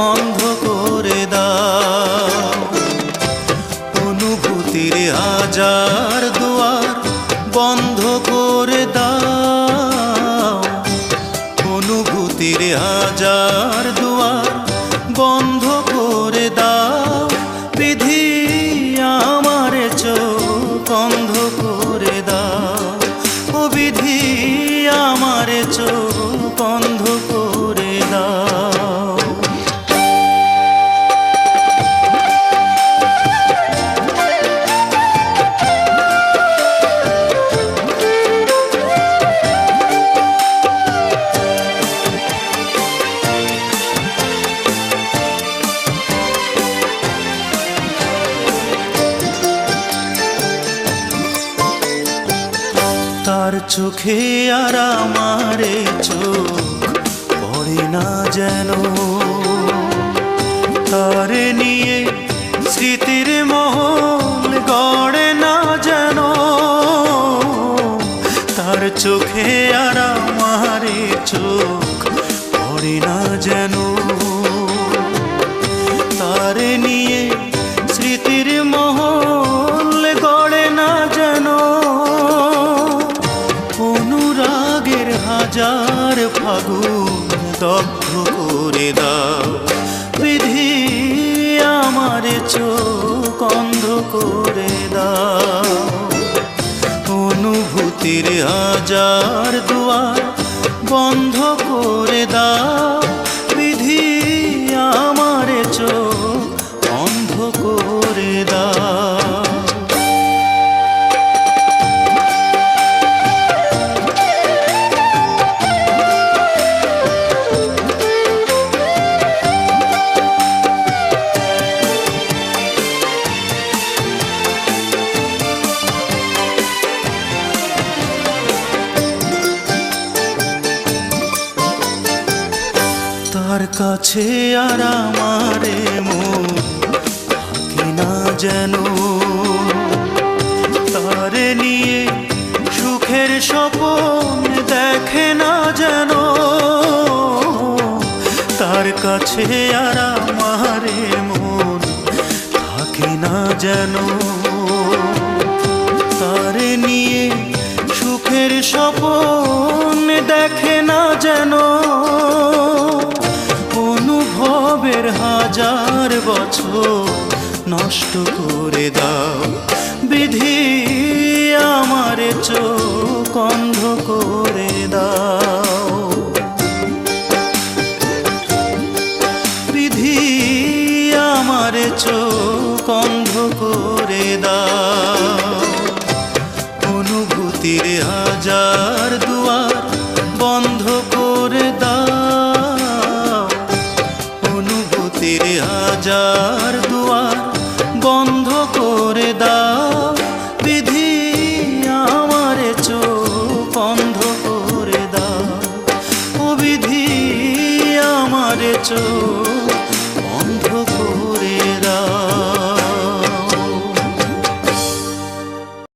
অন্ধ করে দাও। অনুভূতির হাজার দুয়ার বন্ধ করে দাও। অনুভূতির হাজার দুয়ার বন্ধ করে দাও। বিধি আমার চোখ অন্ধ করে দাও। ও বিধি আমার চোখ অন্ধ করে দাও। তার চোখে আর আমারে চোখ পড়ে না যেন। তার নিয়ে স্মৃতির মহল গড়ে না যেন। তার চোখে আর আমারে চোখ পড়ে না যেন। তার নিয়ে স্মৃতির মহল গড়ে না যেন। অনুরাগের হাজার ফাগুন দগ্ধ করে দাও। বিধি আমার চোখ অন্ধ করে দাও। অনুভূতির হাজার দুয়ার বন্ধ করে দাও। বিধি আমার চোখ অন্ধ করে দাও। তার কাছে আর আমারে মন থাকে না যেন। তার নিয়ে সুখের স্বপ্ন দেখে না যেন। তার কাছে আর আমারে মন থাকে না যেন। তার নিয়ে সুখের স্বপ্ন দেখে না যেন। অনুভবের হাজার বছর নষ্ট করে দাও। বিধি আমার চোখ অন্ধ করে দাও। বিধি আমার চোখ অন্ধ করে দাও। অনুভূতির হাজার দুয়ার বন্ধ করে দাও। অনুভূতির হাজার দুয়ার বন্ধ করে দাও। বিধি আমার চোখ অন্ধ করে দাও। ও বিধি আমার চোখ